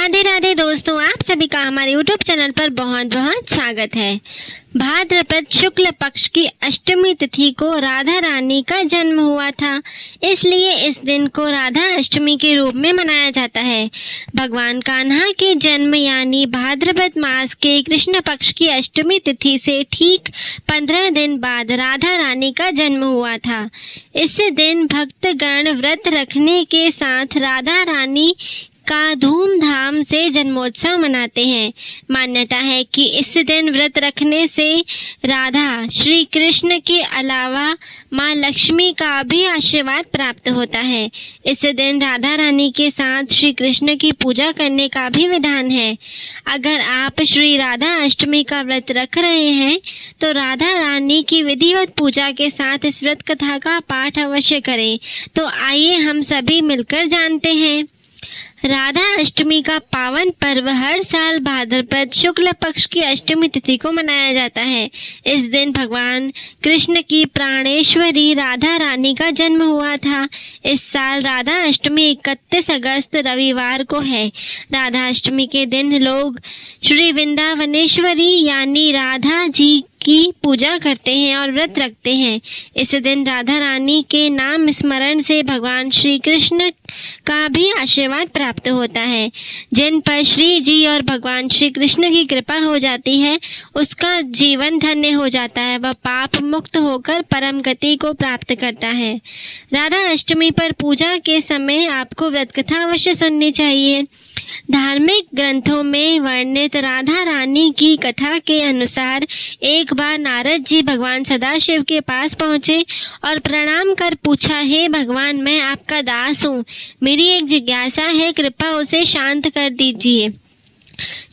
राधे राधे दोस्तों, आप सभी का हमारे YouTube चैनल पर बहुत बहुत स्वागत है। भाद्रपद शुक्ल पक्ष की अष्टमी तिथि को राधा रानी का जन्म हुआ था, इसलिए इस दिन को राधा अष्टमी के रूप में मनाया जाता है। भगवान कान्हा के जन्म यानी भाद्रपद मास के कृष्ण पक्ष की अष्टमी तिथि से ठीक 15 दिन बाद राधा रानी का जन्म हुआ था। इस दिन भक्तगण व्रत रखने के साथ राधा रानी का धूमधाम से जन्मोत्सव मनाते हैं। मान्यता है कि इस दिन व्रत रखने से राधा श्री कृष्ण के अलावा माँ लक्ष्मी का भी आशीर्वाद प्राप्त होता है। इस दिन राधा रानी के साथ श्री कृष्ण की पूजा करने का भी विधान है। अगर आप श्री राधा अष्टमी का व्रत रख रहे हैं तो राधा रानी की विधिवत पूजा के साथ इस व्रत कथा का पाठ अवश्य करें। तो आइए हम सभी मिलकर जानते हैं। राधा अष्टमी का पावन पर्व हर साल भाद्रपद शुक्ल पक्ष की अष्टमी तिथि को मनाया जाता है। इस दिन भगवान कृष्ण की प्राणेश्वरी राधा रानी का जन्म हुआ था। इस साल राधा अष्टमी 31 अगस्त रविवार को है। राधा अष्टमी के दिन लोग श्री वृंदावनेश्वरी यानी राधा जी की पूजा करते हैं और व्रत रखते हैं। इस दिन राधा रानी के नाम स्मरण से भगवान श्री कृष्ण का भी आशीर्वाद प्राप्त होता है। जिन पर श्री जी और भगवान श्री कृष्ण की कृपा हो जाती है उसका जीवन धन्य हो जाता है, वह पाप मुक्त होकर परम गति को प्राप्त करता है। राधा अष्टमी पर पूजा के समय आपको व्रत कथा अवश्य सुननी चाहिए। धार्मिक ग्रंथों में वर्णित राधा रानी की कथा के अनुसार एक बार नारद जी भगवान सदाशिव के पास पहुँचे और प्रणाम कर पूछा, हे भगवान, मैं आपका दास हूँ, मेरी एक जिज्ञासा है, कृपा उसे शांत कर दीजिए।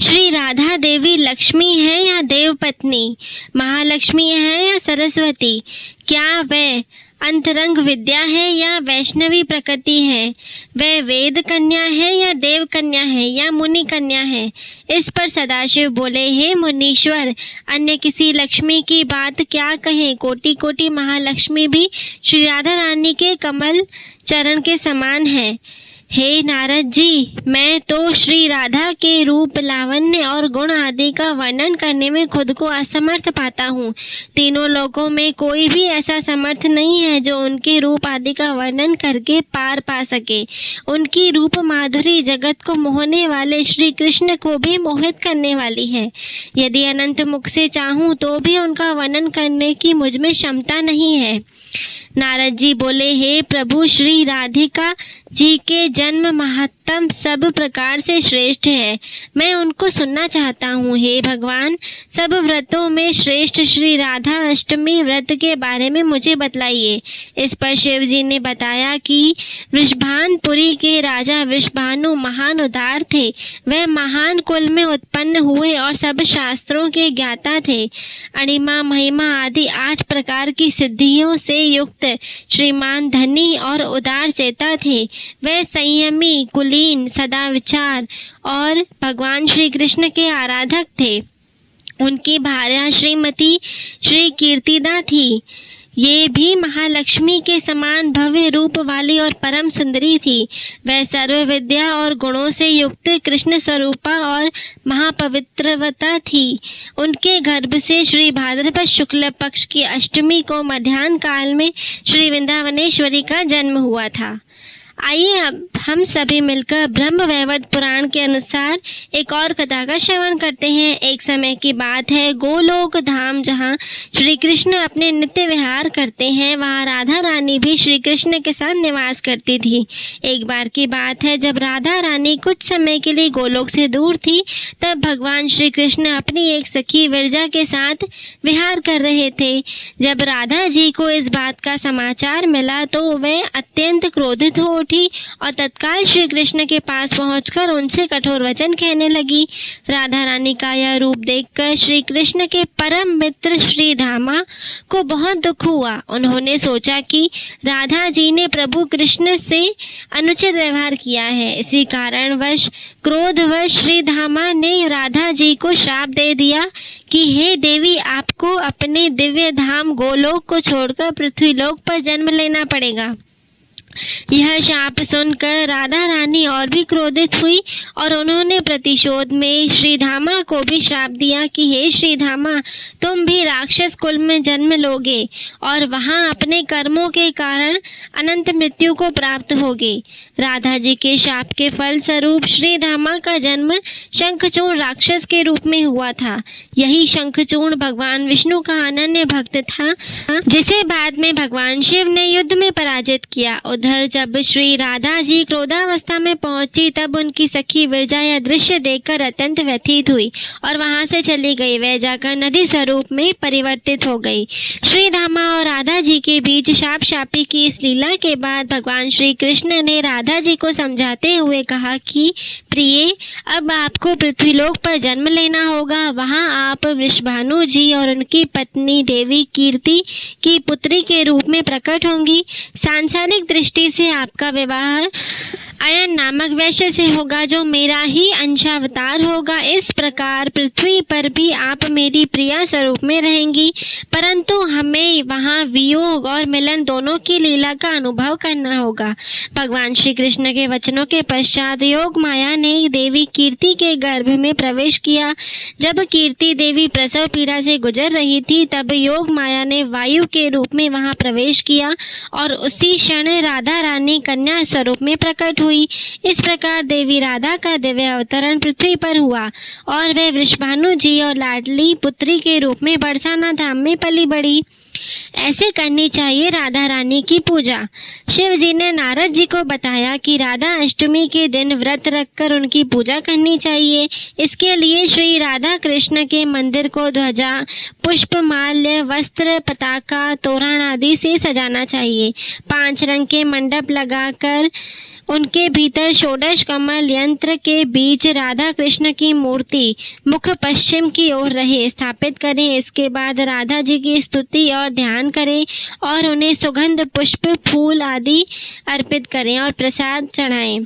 श्री राधा देवी लक्ष्मी है या देव पत्नी, महालक्ष्मी है या सरस्वती, क्या वह अंतरंग विद्या है या वैष्णवी प्रकृति है, वह वेद कन्या है या देव कन्या है या मुनि कन्या है। इस पर सदाशिव बोले, हे मुनीश्वर, अन्य किसी लक्ष्मी की बात क्या कहें, कोटि कोटि महालक्ष्मी भी श्री राधा रानी के कमल चरण के समान है। हे नारद जी, मैं तो श्री राधा के रूप, लावण्य और गुण आदि का वर्णन करने में खुद को असमर्थ पाता हूँ। तीनों लोगों में कोई भी ऐसा समर्थ नहीं है जो उनके रूप आदि का वर्णन करके पार पा सके। उनकी रूप माधुरी जगत को मोहने वाले श्री कृष्ण को भी मोहित करने वाली है। यदि अनंत मुख से चाहूँ तो भी उनका वर्णन करने की मुझ में क्षमता नहीं है। नारद जी बोले, हे प्रभु, श्री राधिका जी के जन्म महत्तम सब प्रकार से श्रेष्ठ है, मैं उनको सुनना चाहता हूँ। हे भगवान, सब व्रतों में श्रेष्ठ श्री राधा अष्टमी व्रत के बारे में मुझे बतलाइए। इस पर शिव जी ने बताया कि वृषभानपुरी के राजा वृषभानु महान उदार थे। वह महान कुल में उत्पन्न हुए और सब शास्त्रों के ज्ञाता थे। अणिमा, महिमा आदि 8 प्रकार की सिद्धियों से युक्त श्रीमान धनी और उदार चेता थे। वे संयमी, कुलीन, सदा विचार और भगवान श्री कृष्ण के आराधक थे। उनकी भार्या श्रीमती श्री कीर्तिदा थी। ये भी महालक्ष्मी के समान भव्य रूप वाली और परम सुंदरी थी। वह सर्व विद्या और गुणों से युक्त कृष्ण स्वरूपा और महापवित्रवता थी। उनके गर्भ से श्री भाद्रपद शुक्ल पक्ष की अष्टमी को मध्याह्न काल में श्री वृंदावनेश्वरी का जन्म हुआ था। आइए अब हम सभी मिलकर ब्रह्म वैवर्त पुराण के अनुसार एक और कथा का श्रवण करते हैं। एक समय की बात है, गोलोक धाम जहाँ श्री कृष्ण अपने नित्य विहार करते हैं, वहाँ राधा रानी भी श्री कृष्ण के साथ निवास करती थी। एक बार की बात है, जब राधा रानी कुछ समय के लिए गोलोक से दूर थी, तब भगवान श्री कृष्ण अपनी एक सखी विरजा के साथ विहार कर रहे थे। जब राधा जी को इस बात का समाचार मिला तो वह अत्यंत क्रोधित हो उठी और तत्काल श्री कृष्ण के पास पहुंचकर उनसे कठोर वचन कहने लगी। राधा रानी का यह रूप देखकर श्री कृष्ण के परम मित्र श्री धामा को बहुत दुख हुआ। उन्होंने सोचा कि राधा जी ने प्रभु कृष्ण से अनुचित व्यवहार किया है। इसी कारणवश क्रोधवश श्री धामा ने राधा जी को श्राप दे दिया कि हे देवी, आपको अपने दिव्य धाम गोलोक को छोड़कर पृथ्वीलोक पर जन्म लेना पड़ेगा। यह शाप सुनकर राधा रानी और भी क्रोधित हुई और उन्होंने प्रतिशोध में श्रीधामा को भी श्राप दिया कि हे श्रीधामा, तुम भी राक्षस कुल में जन्म लोगे और वहां अपने कर्मों के कारण अनंत मृत्यु को प्राप्त होगे। राधा जी के शाप के फल स्वरूप श्रीधामा का जन्म शंखचूर्ण राक्षस के रूप में हुआ था। यही शंखचूर्ण भगवान विष्णु का अनन्य भक्त था, जिसे बाद में भगवान शिव ने युद्ध में पराजित किया। उधर जब श्री राधा जी क्रोधावस्था में पहुंची तब उनकी सखी विरजा यह दृश्य देखकर अत्यंत व्यथित हुई और वहां से चली गई। वह जाकर नदी स्वरूप में परिवर्तित हो गई। श्री धामा और राधा जी के बीच शाप शापी की इस लीला के बाद भगवान श्री कृष्ण ने राधा जी को समझाते हुए कहा कि प्रिय, अब आपको पृथ्वीलोक पर जन्म लेना होगा। वहां आप वृषभानु जी और उनकी पत्नी देवी कीर्ति की पुत्री के रूप में प्रकट होंगी। सांसारिक दृष्टि से आपका विवाह अयन नामक वैश्य से होगा, जो मेरा ही अंशावतार होगा। इस प्रकार पृथ्वी पर भी आप मेरी प्रिया स्वरूप में रहेंगी, परंतु हमें वहाँ वियोग और मिलन दोनों की लीला का अनुभव करना होगा। भगवान श्री कृष्ण के वचनों के पश्चात योग माया ने देवी कीर्ति के गर्भ में प्रवेश किया। जब कीर्ति देवी प्रसव पीड़ा से गुजर रही थी तब योग माया ने वायु के रूप में वहां प्रवेश किया और उसी क्षण राधा रानी कन्या स्वरूप में प्रकट हुई। इस प्रकार देवी राधा का दिव्य अवतरण पृथ्वी पर हुआ और वे वृषभानु जी और लाडली पुत्री के रूप में बरसाना धाम में पली बढ़ी। ऐसे करनी चाहिए राधा रानी की पूजा। शिव जी ने नारद जी को बताया कि राधा अष्टमी के दिन व्रत रखकर उनकी पूजा करनी चाहिए। इसके लिए श्री राधा कृष्ण के मंदिर को ध्वजा, पुष्प, माल्य, वस्त्र, पताका, तोरण आदि से सजाना चाहिए। 5 रंग के मंडप लगाकर उनके भीतर षोडश कमल यंत्र के बीच राधा कृष्ण की मूर्ति मुख पश्चिम की ओर रहे स्थापित करें। इसके बाद राधा जी की स्तुति और ध्यान करें और उन्हें सुगंध, पुष्प, फूल आदि अर्पित करें और प्रसाद चढ़ाएं।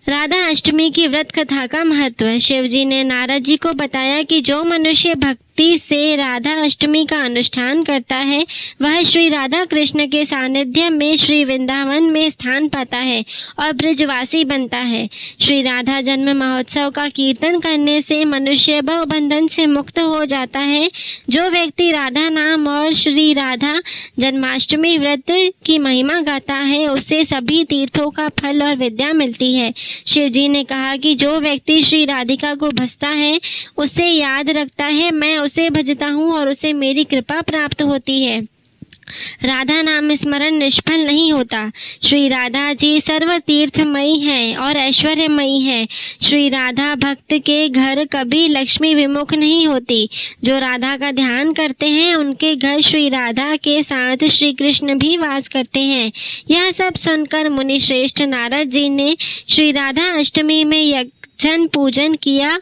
राधा अष्टमी की व्रत कथा का महत्व। शिव जी ने नारद जी को बताया कि जो मनुष्य भक्ति से राधा अष्टमी का अनुष्ठान करता है वह श्री राधा कृष्ण के सानिध्य में श्री वृंदावन में स्थान पाता है और ब्रजवासी बनता है। श्री राधा जन्म महोत्सव का कीर्तन करने से मनुष्य भवबंधन से मुक्त हो जाता है। जो व्यक्ति राधा नाम और श्री राधा जन्माष्टमी व्रत की महिमा गाता है उसे सभी तीर्थों का फल और विद्या मिलती है। शिव जी ने कहा कि जो व्यक्ति श्री राधिका को भजता है, उसे याद रखता है, मैं उसे भजता हूँ और उसे मेरी कृपा प्राप्त होती है। राधा नाम स्मरण निष्फल नहीं होता। श्री राधा जी सर्व तीर्थमयी हैं और ऐश्वर्यमयी हैं। श्री राधा भक्त के घर कभी लक्ष्मी विमुख नहीं होती। जो राधा का ध्यान करते हैं उनके घर श्री राधा के साथ श्री कृष्ण भी वास करते हैं। यह सब सुनकर मुनि श्रेष्ठ नारद जी ने श्री राधा अष्टमी में यज्ञ पूजन किया।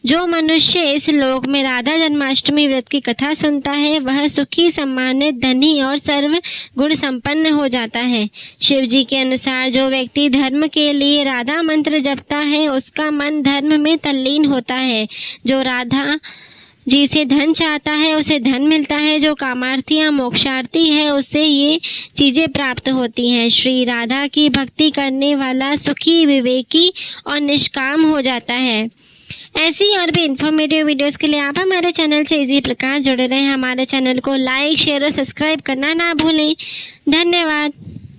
जो मनुष्य इस लोक में राधा जन्माष्टमी व्रत की कथा सुनता है वह सुखी, सम्मानित, धनी और सर्व गुण संपन्न हो जाता है। शिव जी के अनुसार जो व्यक्ति धर्म के लिए राधा मंत्र जपता है उसका मन धर्म में तल्लीन होता है। जो राधा जी से धन चाहता है उसे धन मिलता है। जो कामार्थी या मोक्षार्थी है उससे ये चीज़ें प्राप्त होती हैं। श्री राधा की भक्ति करने वाला सुखी, विवेकी और निष्काम हो जाता है। ऐसी और भी इन्फॉर्मेटिव वीडियोस के लिए आप हमारे चैनल से इसी प्रकार जुड़े रहें। हमारे चैनल को लाइक, शेयर और सब्सक्राइब करना ना भूलें। धन्यवाद।